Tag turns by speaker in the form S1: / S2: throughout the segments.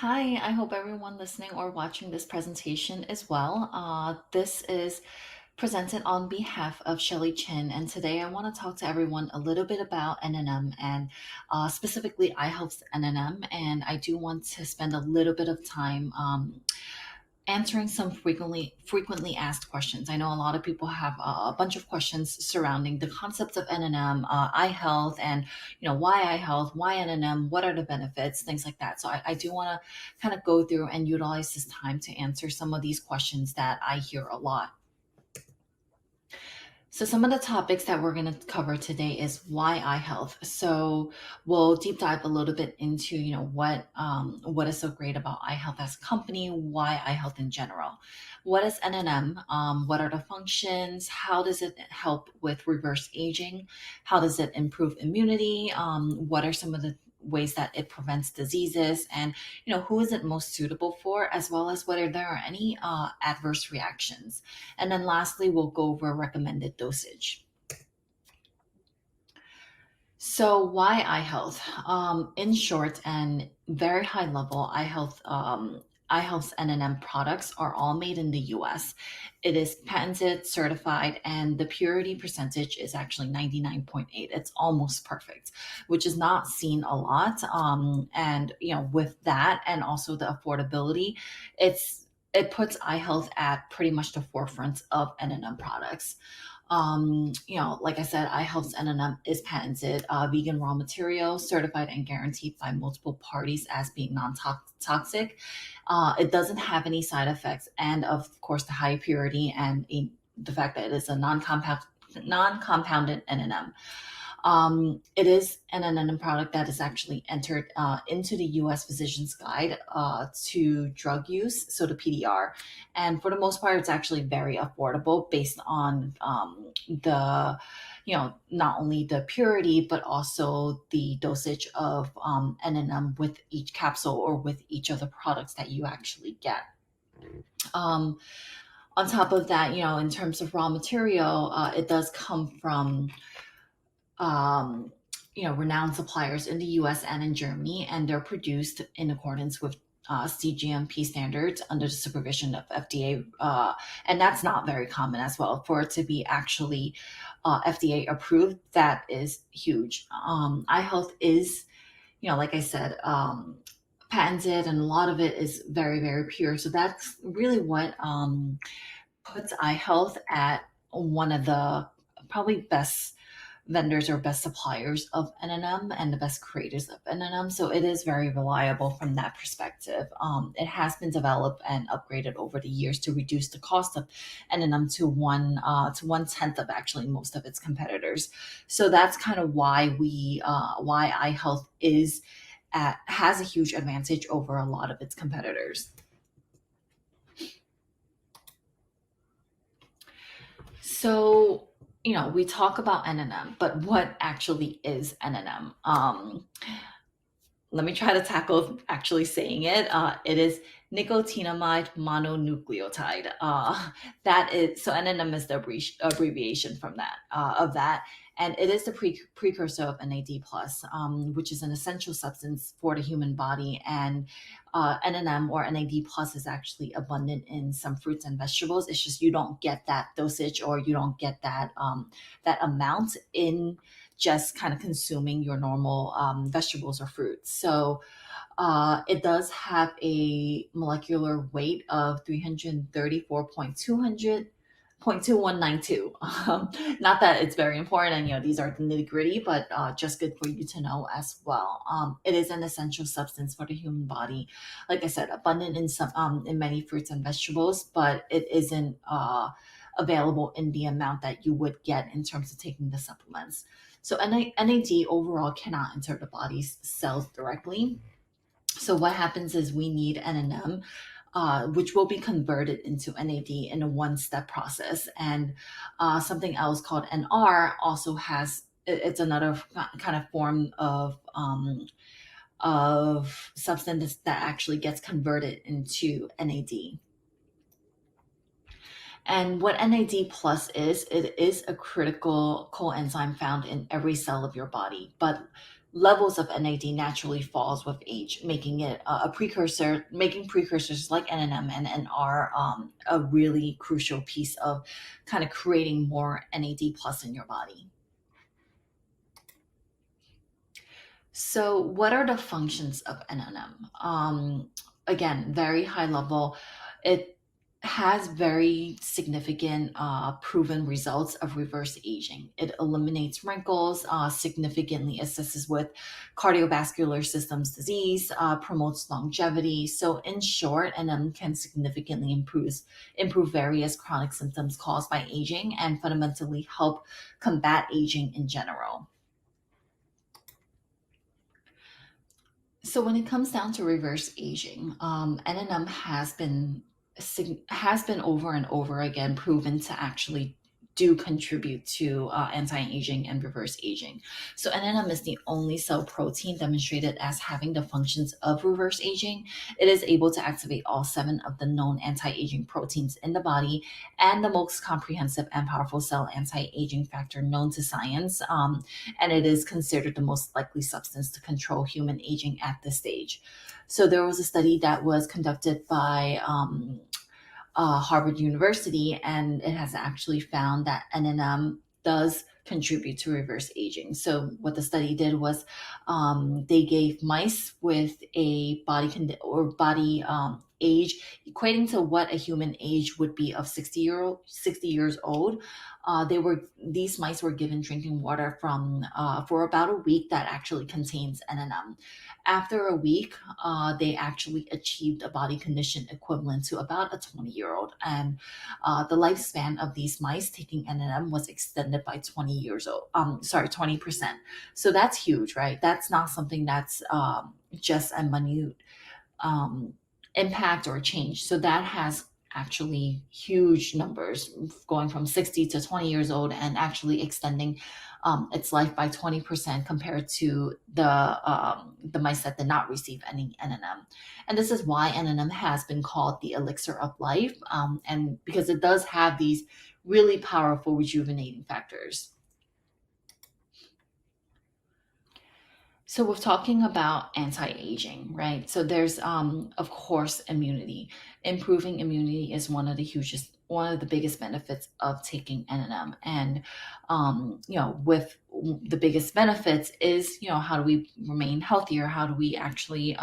S1: Hi, I hope everyone listening or watching this presentation is well. This is presented on behalf of Shelly Chin, and today I want to talk to everyone a little bit about NNM and specifically iHealth's NNM. And I do want to spend a little bit of time answering some frequently asked questions. I know a lot of people have a bunch of questions surrounding the concepts of NNM, eye health, and why eye health, why NNM, what are the benefits, things like that. So I do want to kind of go through and utilize this time to answer some of these questions that I hear a lot. So some of the topics that we're going to cover today is why eye health. So we'll deep dive a little bit into what is so great about eye health as a company, why eye health in general. What is NNM? What are the functions? How does it help with reverse aging? How does it improve immunity? What are some of the ways that it prevents diseases, and who is it most suitable for, as well as whether there are any adverse reactions. And then lastly, we'll go over recommended dosage. So why eye health? In short and very high level, eye health's NNM products are all made in the US. It is patented, certified, and the purity percentage is actually 99.8. It's almost perfect, which is not seen a lot. And with that and also the affordability, it puts eye health at pretty much the forefront of NNM products. Like I said, iHealth's NNM is patented, vegan raw material, certified and guaranteed by multiple parties as being non-toxic. It doesn't have any side effects, and of course, the high purity and the fact that it is a non-compounded NNM. It is an NNM product that is actually entered into the U.S. Physician's Guide to Drug Use, so the PDR. And for the most part, it's actually very affordable based on not only the purity, but also the dosage of NNM with each capsule or with each of the products that you actually get. Um, on top of that, in terms of raw material, it does come from um, renowned suppliers in the US and in Germany, and they're produced in accordance with CGMP standards under the supervision of FDA. And that's not very common as well. For it to be actually FDA approved, that is huge. iHealth is, like I said, patented, and a lot of it is very, very pure. So that's really what puts iHealth at one of the probably best vendors or best suppliers of NNM and the best creators of NNM. So it is very reliable from that perspective. It has been developed and upgraded over the years to reduce the cost of NNM to 1/10 of actually most of its competitors. So that's kind of why iHealth has a huge advantage over a lot of its competitors. So, we talk about NNM, but what actually is NNM? Let me try to tackle actually saying it. It is nicotinamide mononucleotide. That is so NNM is the abbreviation from that of that, and it is the precursor of NAD plus, which is an essential substance for the human body. And NNM or NAD plus is actually abundant in some fruits and vegetables. It's just you don't get that dosage, or you don't get that amount in just kind of consuming your normal vegetables or fruits. So it does have a molecular weight of 334.2192. Not that it's very important, and these are the nitty gritty, but just good for you to know as well. It is an essential substance for the human body. Like I said, abundant in some in many fruits and vegetables, but it isn't available in the amount that you would get in terms of taking the supplements. So NAD overall cannot enter the body's cells directly. So what happens is we need NNM, which will be converted into NAD in a one-step process. And something else called NR also it's another kind of form of substance that actually gets converted into NAD. And what NAD plus is, it is a critical coenzyme found in every cell of your body. But levels of NAD naturally falls with age, making it making precursors like NNM and NR a really crucial piece of kind of creating more NAD plus in your body. So, what are the functions of NNM? Again, very high level. It has very significant proven results of reverse aging. It eliminates wrinkles, significantly assists with cardiovascular systems disease, promotes longevity. So, in short, NM can significantly improve various chronic symptoms caused by aging and fundamentally help combat aging in general. So when it comes down to reverse aging, NNM has been over and over again proven to actually do contribute to anti-aging and reverse aging. So NNM is the only cell protein demonstrated as having the functions of reverse aging. It is able to activate all 7 of the known anti-aging proteins in the body and the most comprehensive and powerful cell anti-aging factor known to science. And it is considered the most likely substance to control human aging at this stage. So there was a study that was conducted by Harvard University, and it has actually found that NNM does contribute to reverse aging. So what the study did was they gave mice with a body age equating to what a human age would be of 60 years old. These mice were given drinking water from for about a week that actually contains NNM. After a week, they actually achieved a body condition equivalent to about a 20-year-old, and the lifespan of these mice taking NNM was extended by 20 years old. 20%. So that's huge, right? That's not something that's just a minute um, impact or change. So that has actually huge numbers going from 60 to 20 years old and actually extending its life by 20% compared to the mice that did not receive any NNM. And this is why NNM has been called the elixir of life, and because it does have these really powerful rejuvenating factors. So we're talking about anti-aging, right? So there's of course immunity. Improving immunity is one of the biggest benefits of taking NNM. And with the biggest benefits is, how do we remain healthier? How do we actually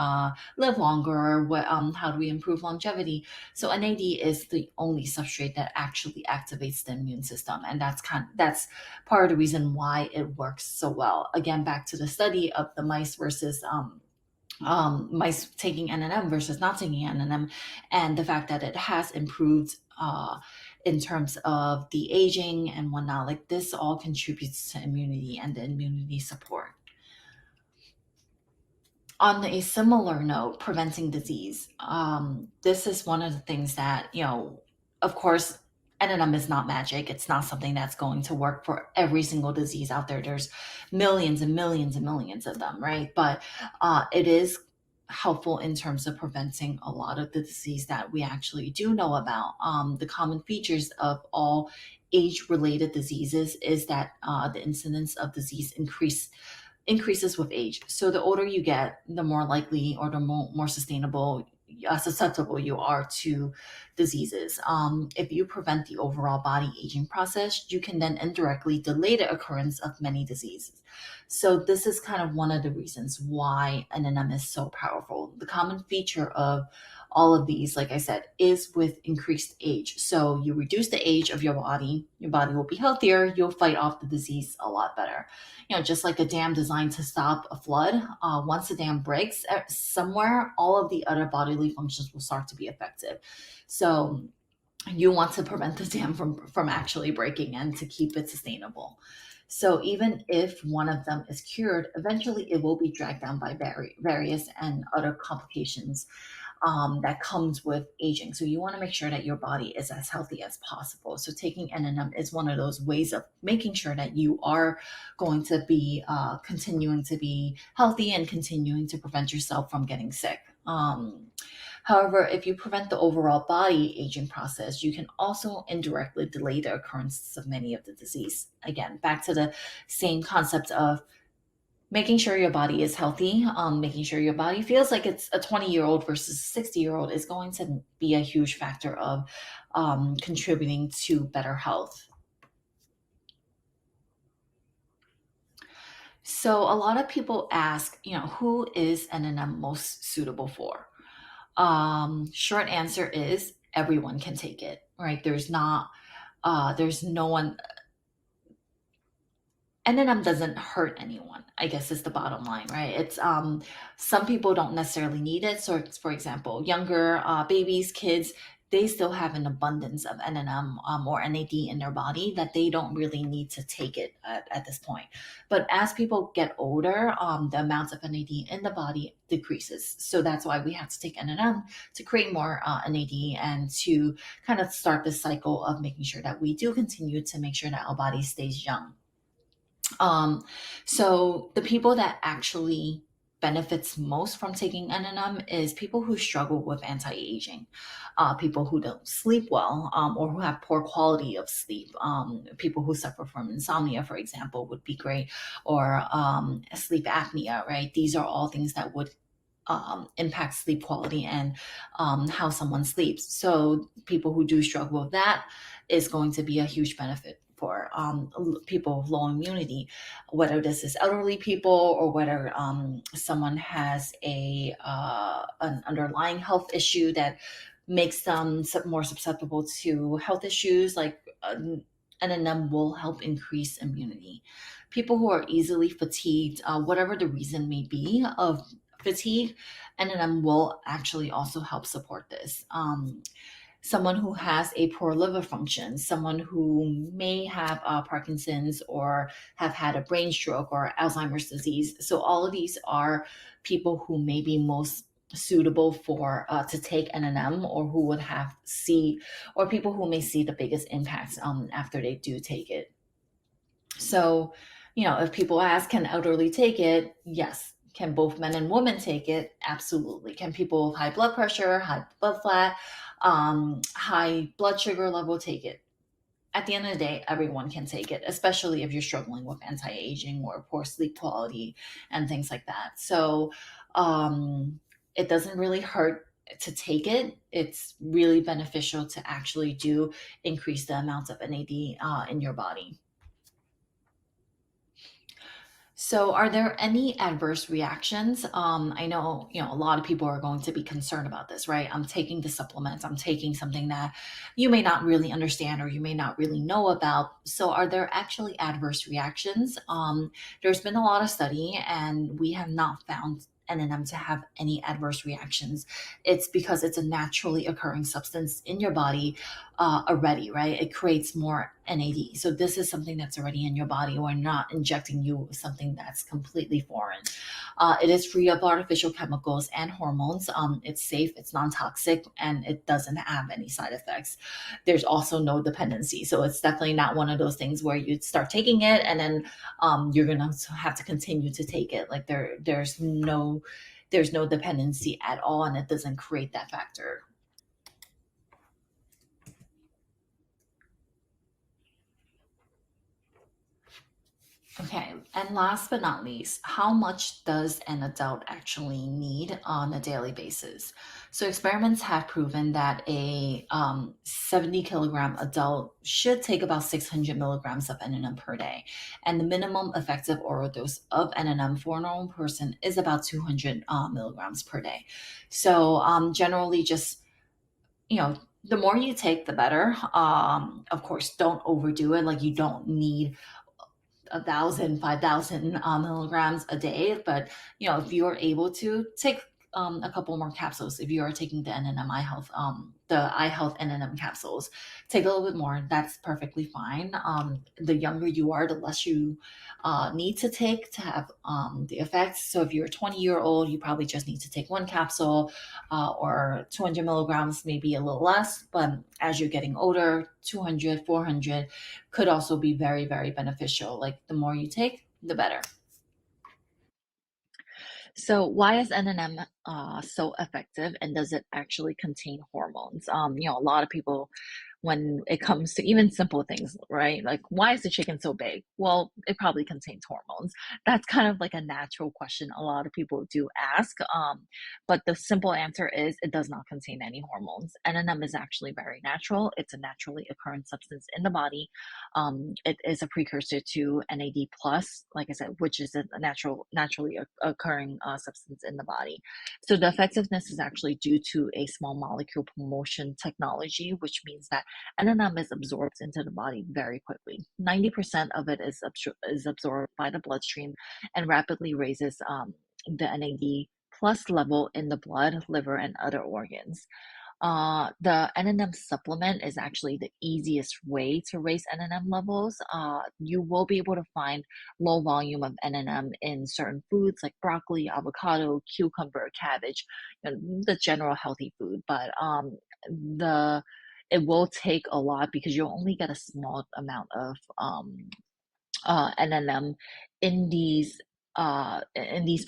S1: live longer? How do we improve longevity? So NAD is the only substrate that actually activates the immune system, and that's part of the reason why it works so well. Again, back to the study of the mice versus mice taking NNM versus not taking NNM, and the fact that it has improved in terms of the aging and whatnot. Like, this all contributes to immunity and the immunity support. On a similar note, preventing disease. This is one of the things that, of course, NNM is not magic. It's not something that's going to work for every single disease out there. There's millions and millions and millions of them, right? But it is helpful in terms of preventing a lot of the disease that we actually do know about. The common features of all age-related diseases is that the incidence of disease increases with age. So the older you get, the more likely or the more susceptible you are to diseases. If you prevent the overall body aging process, you can then indirectly delay the occurrence of many diseases. So this is kind of one of the reasons why NNM is so powerful. The common feature of all of these, like I said, is with increased age. So you reduce the age of your body will be healthier, you'll fight off the disease a lot better. Just like a dam designed to stop a flood, once the dam breaks somewhere, all of the other bodily functions will start to be affected. So you want to prevent the dam from actually breaking and to keep it sustainable. So even if one of them is cured, eventually it will be dragged down by various and other complications that comes with aging. So you want to make sure that your body is as healthy as possible. So taking NNM is one of those ways of making sure that you are going to be continuing to be healthy and continuing to prevent yourself from getting sick. However, if you prevent the overall body aging process, you can also indirectly delay the occurrence of many of the disease. Again, back to the same concept of Making sure your body is healthy, making sure your body feels like it's a 20-year-old versus a 60-year-old is going to be a huge factor of contributing to better health. So a lot of people ask, who is NNM most suitable for? Short answer is everyone can take it, right? There's no one. NNM doesn't hurt anyone, I guess is the bottom line, right? It's some people don't necessarily need it. So for example, younger babies, kids, they still have an abundance of NNM or NAD in their body that they don't really need to take it at this point. But as people get older, the amounts of NAD in the body decreases. So that's why we have to take NNM to create more NAD and to kind of start this cycle of making sure that we do continue to make sure that our body stays young. Um, so the people that actually benefits most from taking NNM is people who struggle with anti-aging, people who don't sleep well, or who have poor quality of sleep. People who suffer from insomnia, for example, would be great, or sleep apnea, right? These are all things that would impact sleep quality and how someone sleeps. So people who do struggle with that is going to be a huge benefit for people with low immunity, whether this is elderly people or whether someone has an underlying health issue that makes them more susceptible to health issues like NNM will help increase immunity. People who are easily fatigued, whatever the reason may be of fatigue, NNM will actually also help support this. Someone who has a poor liver function, someone who may have Parkinson's or have had a brain stroke or Alzheimer's disease. So all of these are people who may be most suitable for to take NNM or who would have see or people who may see the biggest impacts after they do take it. So, if people ask, can elderly take it? Yes. Can both men and women take it? Absolutely. Can people with high blood pressure, high blood fat, high blood sugar level take it? At the end of the day, everyone can take it, especially if you're struggling with anti-aging or poor sleep quality and things like that. So, it doesn't really hurt to take it. It's really beneficial to actually do increase the amounts of NAD in your body. So, are there any adverse reactions? I know, a lot of people are going to be concerned about this, right? I'm taking the supplements, I'm taking something that you may not really understand or you may not really know about. So, are there actually adverse reactions? There's been a lot of study, and we have not found NNM to have any adverse reactions. It's because it's a naturally occurring substance in your body already, right? It creates more NAD. So this is something that's already in your body. We're not injecting you with something that's completely foreign. It is free of artificial chemicals and hormones. It's safe, it's non-toxic, and it doesn't have any side effects. There's also no dependency. So it's definitely not one of those things where you start taking it and then you're gonna have to continue to take it. Like there's no dependency at all, and it doesn't create that factor. Okay, and last but not least, how much does an adult actually need on a daily basis? So, experiments have proven that a 70 kilogram adult should take about 600 milligrams of NNM per day. And the minimum effective oral dose of NNM for a normal person is about 200 milligrams per day. So, generally, just the more you take, the better. Of course, don't overdo it. Like, you don't need 1,000, 5,000 milligrams a day. But, if you're able to take a couple more capsules, if you are taking the NNM eye health, the eye health NNM capsules, take a little bit more. That's perfectly fine. The younger you are, the less you need to take to have the effects. So if you're a 20-year-old, you probably just need to take one capsule or 200 milligrams, maybe a little less. But as you're getting older, 200, 400 could also be very, very beneficial. Like the more you take, the better. So why is NNM
S2: so effective, and does it actually contain hormones? A lot of people, when it comes to even simple things, right? Like, why is the chicken so big? Well, it probably contains hormones. That's kind of like a natural question a lot of people do ask. But the simple answer is it does not contain any hormones. NNM is actually very natural. It's a naturally occurring substance in the body. It is a precursor to NAD plus, like I said, which is a naturally occurring substance in the body. So the effectiveness is actually due to a small molecule promotion technology, which means that NNM is absorbed into the body very quickly. 90% of it is absorbed by the bloodstream and rapidly raises the NAD plus level in the blood, liver, and other organs. The NNM supplement is actually the easiest way to raise NNM levels. You will be able to find low volume of NNM in certain foods like broccoli, avocado, cucumber, cabbage, the general healthy food. But the it will take a lot because you'll only get a small amount of NNM in these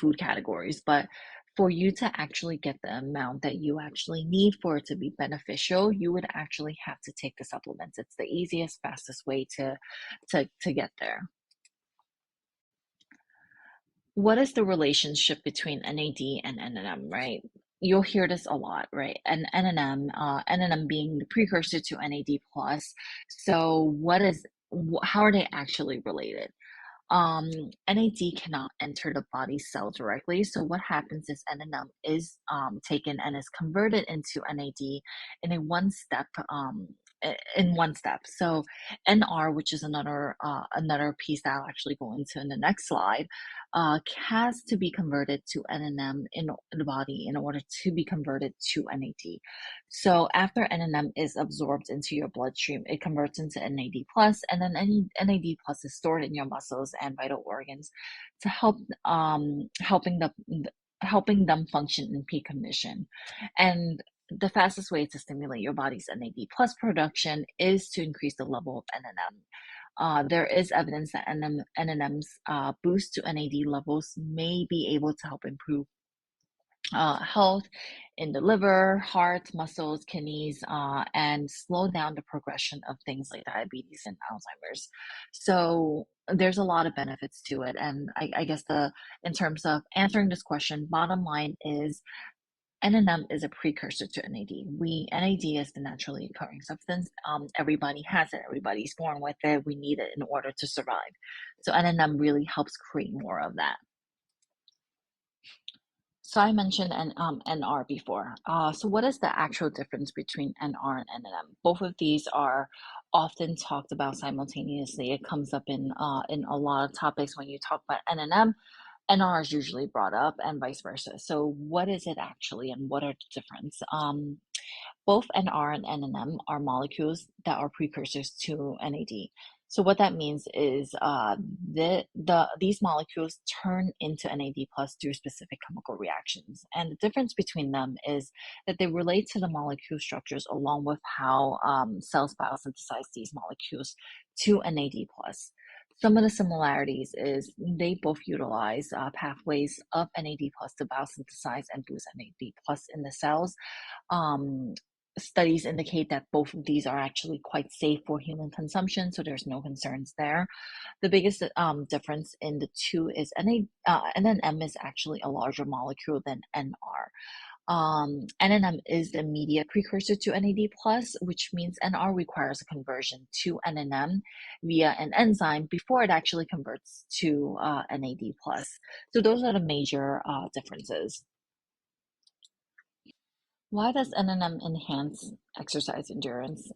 S2: food categories. But for you to actually get the amount that you actually need for it to be beneficial, you would actually have to take the supplements. It's the easiest, fastest way to get there. What is the relationship between NAD and NNM, right? You'll hear this a lot, right? And NNM being the precursor to NAD plus. So how are they actually related? um, NAD cannot enter the body cell directly. So what happens is NNM is taken and is converted into NAD in a one step. So NR, which is another piece that I'll actually go into in the next slide, has to be converted to NNM in the body in order to be converted to NAD. So after NNM is absorbed into your bloodstream, it converts into NAD plus, and then NAD plus is stored in your muscles and vital organs to helping them function in peak condition. And the fastest way to stimulate your body's NAD plus production is to increase the level of NNM. There is evidence that NNM's boost to NAD levels may be able to help improve health in the liver, heart, muscles, kidneys, and slow down the progression of things like diabetes and Alzheimer's. So there's a lot of benefits to it. And I guess in terms of answering this question, bottom line is NNM is a precursor to NAD. NAD is the naturally occurring substance. Everybody has it. Everybody's born with it. We need it in order to survive. So NNM really helps create more of that. So I mentioned NR before. So what is the actual difference between NR and NNM? Both of these are often talked about simultaneously. It comes up in a lot of topics when you talk about NNM. NR is usually brought up, and vice versa. So what is it actually, and what are the difference? Both NR and NNM are molecules that are precursors to NAD. So what that means is these molecules turn into NAD plus through specific chemical reactions. And the difference between them is that they relate to the molecule structures along with how cells biosynthesize these molecules to NAD plus. Some of the similarities is they both utilize pathways of NAD plus to biosynthesize and boost NAD plus in the cells. um, Studies indicate that both of these are actually quite safe for human consumption, so there's no concerns there. The biggest difference in the two is NNM is actually a larger molecule than NR. NNM is the immediate precursor to NAD plus, which means NR requires a conversion to NNM via an enzyme before it actually converts to NAD plus. So those are the major differences. Why does NNM enhance exercise endurance?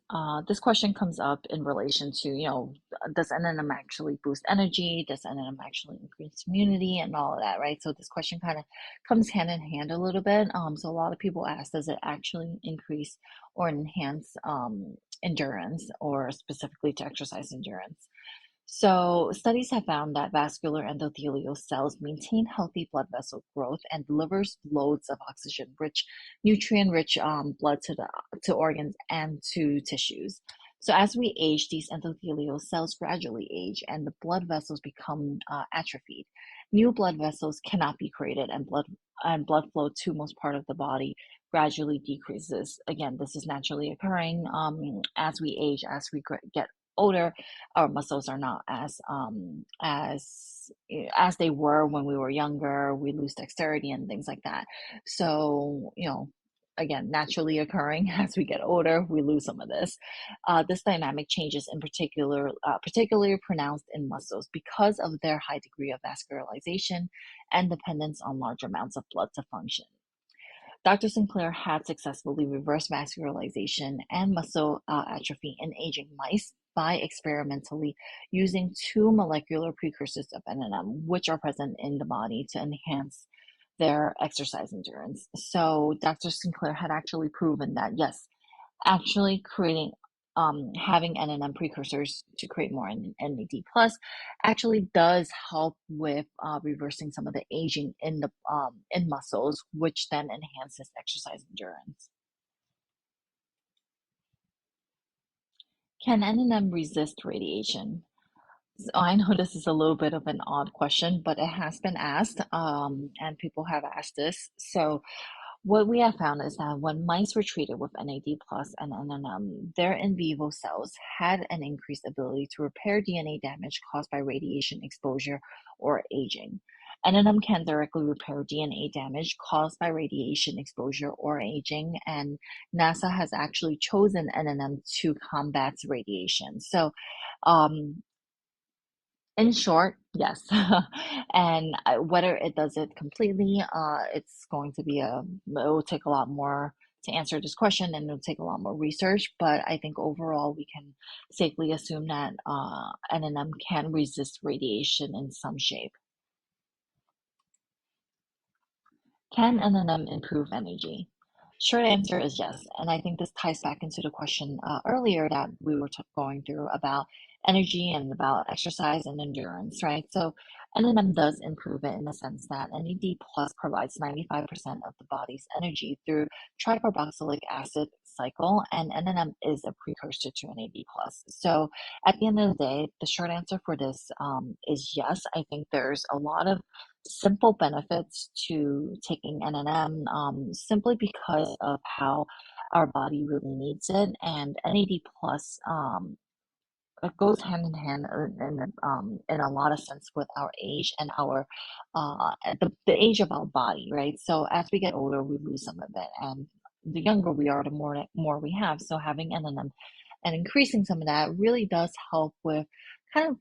S2: This question comes up in relation to, does NNM actually boost energy? Does NNM actually increase immunity and all of that, right? So this question kind of comes hand in hand a little bit. So a lot of people ask, does it actually increase or enhance endurance, or specifically to exercise endurance? So, studies have found that vascular endothelial cells maintain healthy blood vessel growth and delivers loads of oxygen-rich, nutrient-rich blood to organs and to tissues. So, as we age, these endothelial cells gradually age, and the blood vessels become atrophied. new blood vessels cannot be created, and blood flow to most part of the body gradually decreases. Again, this is naturally occurring as we age, as we get older. Our muscles are not as they were when we were younger. We lose dexterity and things like that. So, again, naturally occurring as we get older, we lose some of this. This dynamic changes in particularly pronounced in muscles because of their high degree of vascularization and dependence on large amounts of blood to function. Dr. Sinclair had successfully reversed vascularization and muscle atrophy in aging mice by experimentally using two molecular precursors of NNM, which are present in the body to enhance their exercise endurance. So Dr. Sinclair had actually proven that yes, actually creating having NNM precursors to create more NAD plus actually does help with reversing some of the aging in the in muscles, which then enhances exercise endurance. Can NNM resist radiation? So I know this is a little bit of an odd question, but it has been asked, and people have asked this. So what we have found is that when mice were treated with NAD plus and NNM, their in vivo cells had an increased ability to repair DNA damage caused by radiation exposure or aging. NNM can directly repair DNA damage caused by radiation exposure or aging, and NASA has actually chosen NNM to combat radiation. So, um, in short, yes. And whether it does it completely, it's going to be it will take a lot more to answer this question, and it'll take a lot more research. But I think overall, we can safely assume that NNM can resist radiation in some shape. Can NNM improve energy? Short answer is yes. And I think this ties back into the question earlier that we were going through about energy and about exercise and endurance, right? So NNM does improve it in the sense that NAD plus provides 95% of the body's energy through tricarboxylic acid cycle, and NNM is a precursor to NAD plus. So at the end of the day, the short answer for this is yes. I think there's a lot of simple benefits to taking NNM simply because of how our body really needs it. And NAD plus it goes hand in hand in a lot of sense with our age and our the age of our body, right? So as we get older, we lose some of it, and the younger we are, the more we have. So having NNM and increasing some of that really does help with kind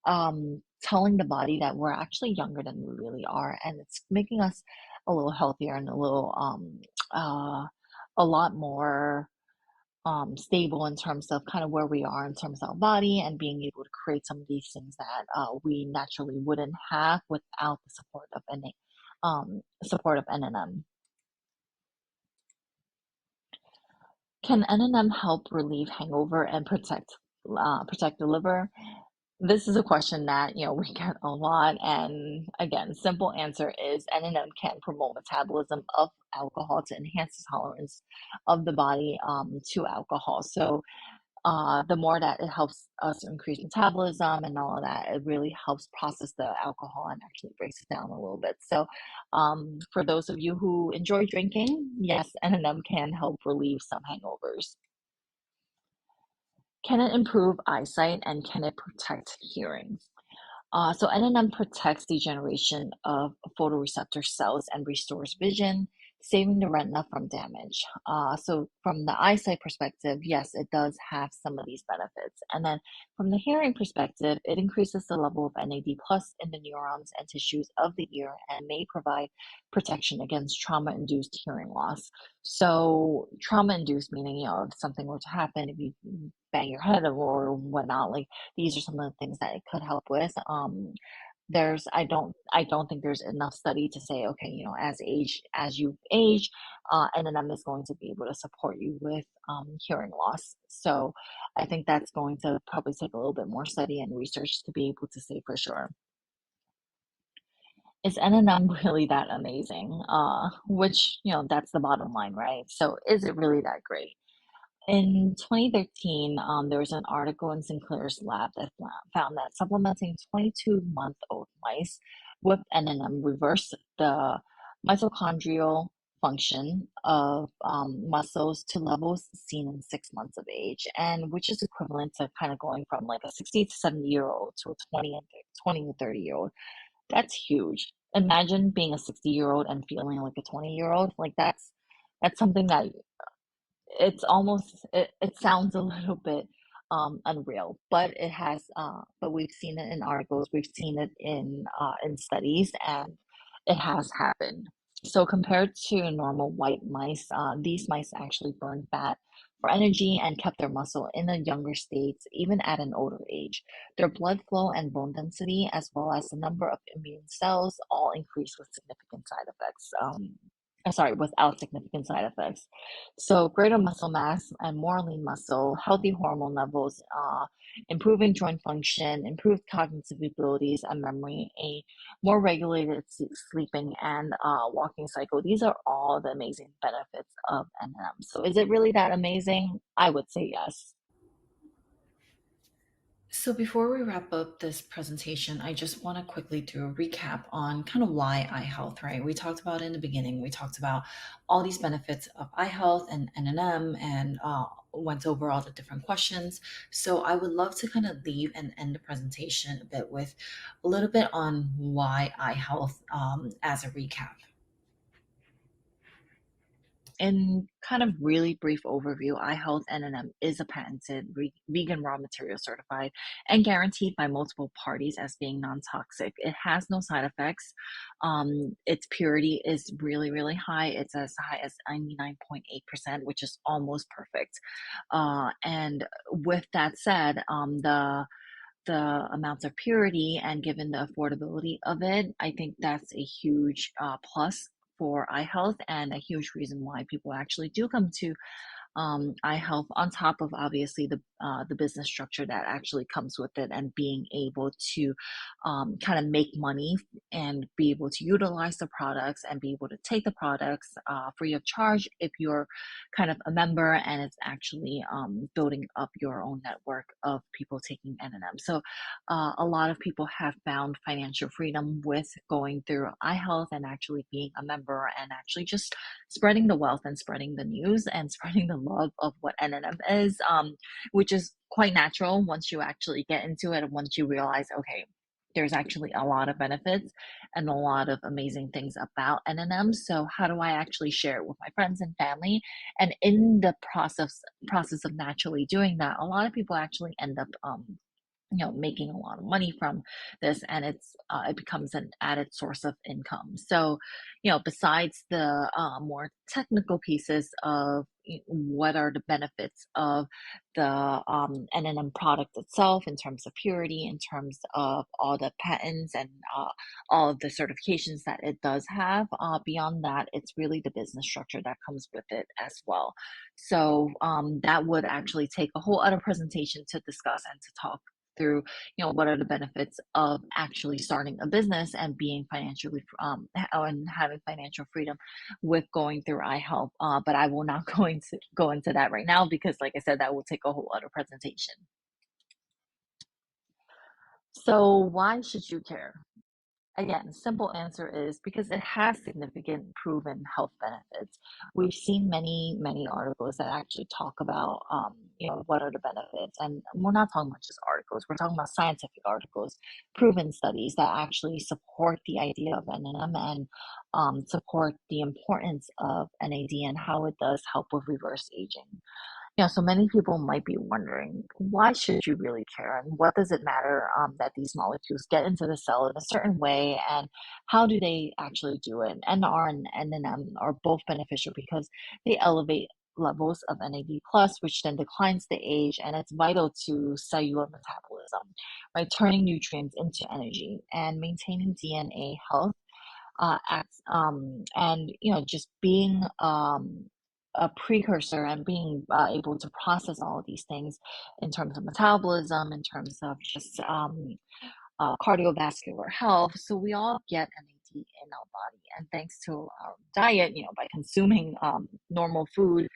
S2: of telling the body that we're actually younger than we really are, and it's making us a little healthier and a lot more stable in terms of kind of where we are in terms of our body and being able to create some of these things that we naturally wouldn't have without the support of NNM. Can NNM help relieve hangover and protect the liver? This is a question that, we get a lot. And again, simple answer is NNM can promote metabolism of alcohol to enhance the tolerance of the body to alcohol. So the more that it helps us increase metabolism and all of that, it really helps process the alcohol and actually breaks it down a little bit. So for those of you who enjoy drinking, yes, NNM can help relieve some hangovers. Can it improve eyesight and can it protect hearing? So NNM protects degeneration of photoreceptor cells and restores vision, saving the retina from damage. So from the eyesight perspective, yes, it does have some of these benefits. And then from the hearing perspective, it increases the level of NAD plus in the neurons and tissues of the ear and may provide protection against trauma-induced hearing loss. So trauma-induced meaning, if something were to happen, if you bang your head or whatnot, like these are some of the things that it could help with. There's I don't think there's enough study to say, okay, as you age, NNM is going to be able to support you with hearing loss. So I think that's going to probably take a little bit more study and research to be able to say for sure. Is NNM really that amazing? Which, that's the bottom line, right? So is it really that great? In 2013, there was an article in Sinclair's lab that found that supplementing 22-month-old mice with NNM reverse the mitochondrial function of muscles to levels seen in 6 months of age, and which is equivalent to kind of going from like a 60 to 70 year old to a 20 to 30-year-old. That's huge. Imagine being a 60-year-old and feeling like a 20-year-old. Like that's something that it's almost it sounds a little bit unreal, but it has but we've seen it in articles, we've seen it in studies, and it has happened. So compared to normal white mice, these mice actually burned fat for energy and kept their muscle in a younger state even at an older age. Their blood flow and bone density, as well as the number of immune cells, all increased with significant side effects. Sorry, without significant side effects. So greater muscle mass and more lean muscle, healthy hormone levels, improving joint function, improved cognitive abilities and memory, a more regulated sleeping and walking cycle. These are all the amazing benefits of NM. So is it really that amazing? I would say yes.
S1: So before we wrap up this presentation, I just want to quickly do a recap on kind of why eye health, right? We talked about in the beginning, we talked about all these benefits of eye health and NNM and went over all the different questions. So I would love to kind of leave and end the presentation a bit with a little bit on why eye health as a recap.
S2: In kind of really brief overview, iHealth N&M is a patented vegan raw material certified and guaranteed by multiple parties as being non-toxic. It has no side effects. Its purity is really, really high. It's as high as 99.8%, which is almost perfect. And with that said, the amounts of purity and given the affordability of it, I think that's a huge plus for eye health and a huge reason why people actually do come to eye health on top of obviously the business structure that actually comes with it and being able to kind of make money and be able to utilize the products and be able to take the products free of charge if you're kind of a member and it's actually building up your own network of people taking N&M. So a lot of people have found financial freedom with going through eye health and actually being a member and actually just spreading the wealth and spreading the news and spreading the love of what NNM is, which is quite natural once you actually get into it and once you realize, okay, there's actually a lot of benefits and a lot of amazing things about NNM. So how do I actually share it with my friends and family? And in the process of naturally doing that, a lot of people actually end up making a lot of money from this, and it becomes an added source of income. So besides the more technical pieces of what are the benefits of the NNM product itself in terms of purity, in terms of all the patents and all of the certifications that it does have, beyond that it's really the business structure that comes with it as well. So that would actually take a whole other presentation to discuss and to talk through what are the benefits of actually starting a business and being financially and having financial freedom with going through iHelp. But I will not go into that right now because like I said, that will take a whole other presentation. So why should you care? Again, simple answer is because it has significant proven health benefits. We've seen many, many articles that actually talk about, what are the benefits. And we're not talking about just articles, we're talking about scientific articles, proven studies that actually support the idea of NNM and support the importance of NAD and how it does help with reverse aging. So many people might be wondering, why should you really care? And what does it matter that these molecules get into the cell in a certain way? And how do they actually do it? NR and NNM are both beneficial because they elevate levels of NAD plus, which then declines the age, and it's vital to cellular metabolism, right? Turning nutrients into energy and maintaining DNA health and just being a precursor and being able to process all of these things in terms of metabolism, in terms of just cardiovascular health. So we all get NAD in our body, and thanks to our diet, by consuming normal food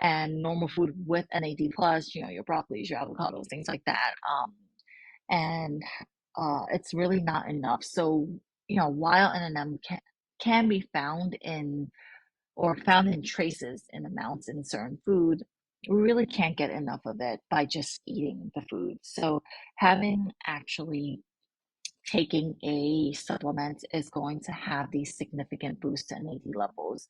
S2: and normal food with NAD plus, your broccolis, your avocados, things like that, and it's really not enough. So while N&M can be found in or found in traces in amounts in certain food, we really can't get enough of it by just eating the food. So having actually taking a supplement is going to have these significant boosts to NAD levels.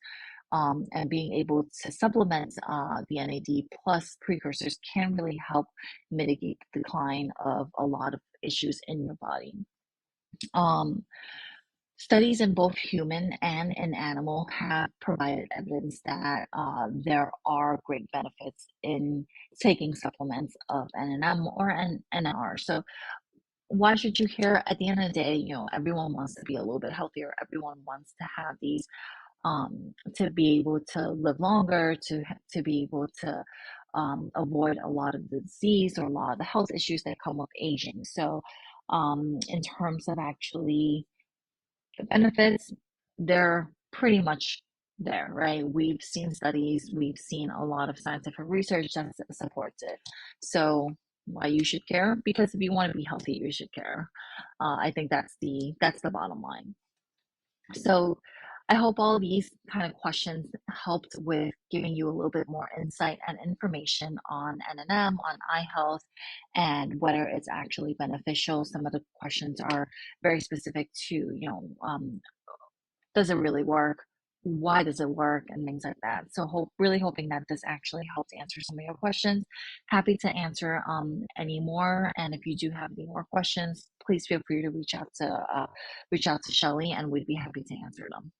S2: And being able to supplement the NAD plus precursors can really help mitigate the decline of a lot of issues in your body. Um, Studies in both human and in animal have provided evidence that there are great benefits in taking supplements of NNM or NR. So why should you care? At the end of the day, everyone wants to be a little bit healthier. Everyone wants to have these to be able to live longer, to be able to avoid a lot of the disease or a lot of the health issues that come with aging. So, in terms of actually the benefits, they're pretty much there, right? We've seen studies, we've seen a lot of scientific research that supports it. So, why you should care? Because if you want to be healthy, you should care. I think that's the bottom line. So I hope all of these kind of questions helped with giving you a little bit more insight and information on NNM, on eye health, and whether it's actually beneficial. Some of the questions are very specific to, does it really work? Why does it work? And things like that. So really hoping that this actually helps answer some of your questions. Happy to answer any more. And if you do have any more questions, please feel free to reach out to Shelly, and we'd be happy to answer them.